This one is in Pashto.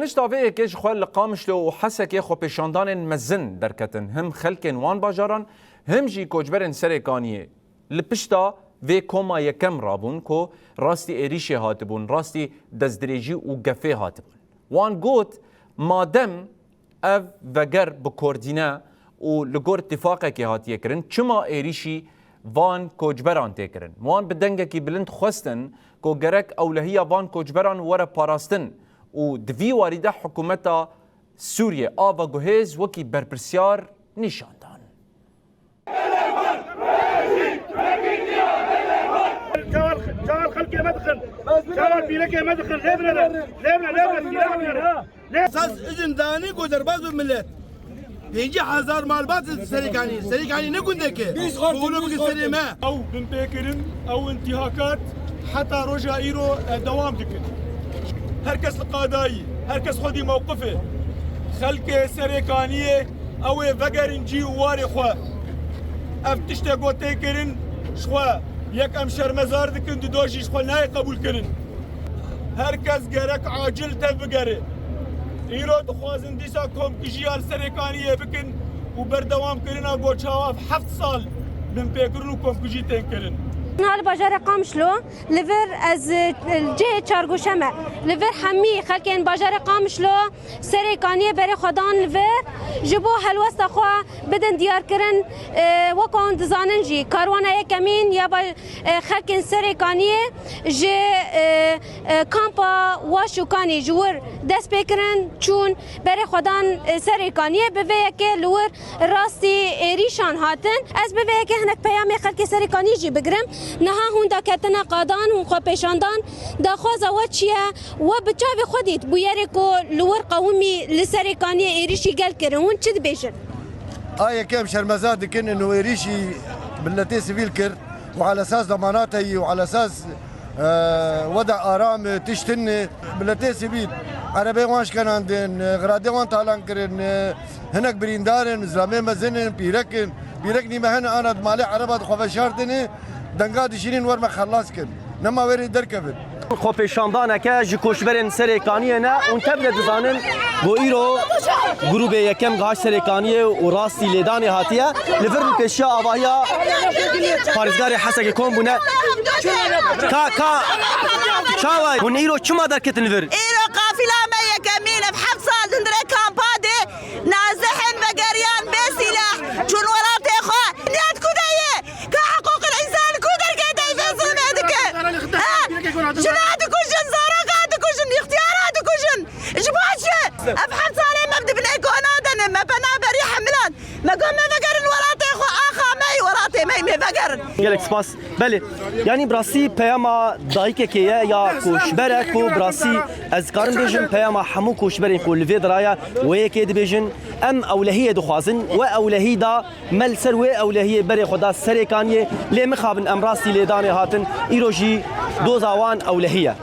دانش تاوی که خو لقامش لو حسک خو پیشاندان مزن درکتن هم خلکن وان باجاران هم جی کوچبرن سرکانیه لپشتا و کما یکم رابون کو راستی ایریشه هاتبون راستی دزدریجی و گفه هاتبون وان گوت مادم اف وگر بکردینه و لگور اتفاقه که هاتیه کرن چما ایریشی وان کوچبران تکرن وان بدنگه کی بلند خواستن کو گرک اولهی وان کوچبران وره پاراستن و دوی واریده حکومت سوریه آوا گوهز وکی برپرسیار نشاندان شغال خلقي مدخل شغال بيلك مدخل ليبنا اساس اجن داني قدر بازو ملت بيجي هزار مالبات سريكاني نكون دكه بقولوا بك السليمه او بنبكرن او انتهاكات حتى رجع ايرو دوام دكن هركس القاداي هركس خدي موقفه خلق سريكانيه او فقرن جي واري خوا افتشتا قوتي كرن شوا یک ام شرمزار دکن دوشیش خو نه قبول کرن هر کس گرک عاجل تف بگره ایرو دخوازن دیسا کم کجیال سرکانیه بکن و بردوام کرن بو چاواف 7 سال من پیکرن و کم کجی تین کرن نهال باجار قامشلو لفر از جه چارگوشمه لفر حمی خلکن باجار قامشلو سرکانیه بری خدان لفر جبو هلوستا خوا بدن دیار کرن وکان دزانن جی کاروانه کمین یا با خلکن سرکانیه جه کامپا واشوکانی جور دست بکرن چون بری خدان سرکانیه بویه که لور راستی ایریشان هاتن از بویه که هنک پیام خلک سرکانی جی بگرم نها هوندا کتنا قادان و خو پیشاندان دا خوازه و چیه و بچاوی خودیت بویری کو لور قومی لسرکانی ایریشی گل کرن چه بیشن آية كم شرمزات دكن انه يريشي بلتي سيفيل كر وعلى اساس ضماناتي وعلى اساس وضع ارام تشتن بلتي سيفيل عربي وانش كان عندن غرادي وان تالان كرن هناك بريندارن زلامي مزنن بيركني ما هنا انا مالي عربات خوفشارتني دنگا دشينين ور ما خلاص كن نما وري دركبن خو پیشاندانه که جی کوشبرن سرکانیه نه اون تبل دزانن بو ایرو گروه یکم گاش سرکانیه و راستی لیدانی هاتیه لفر پیشیا آواهیا پارزگار حسک کن بونه کا چاوای اون ایرو چما درکتن لفر ایرو قافله ما یکمین بحب سال دندره کامپاده نازحن بگریان بسیله چون ولاته خو نیت کدایه که حقوق الانسان کدر گده فیصل مدکه جناد كوجن زارقات كوجن اختيارات كوجن جباشة أبحث عليه ما بدي بنيكو أنا ما بنا بري حملان ما قوم ما فقرن وراتي خو آخا ماي وراتي ماي ما فقرن گلک سپاس بله یعنی براسی پیاما دایک که یا کوشبره کو براسی از کارن بیجن پیاما همو کوشبرین کو لوی درایا و یکی دی بیجن ام اولهیه دخوازن و اولهی دا مل سر و اولهیه بری خدا سرکانیه لی مخابن امراسی لیدانه هاتن ایروجی دو زاوان اولهیه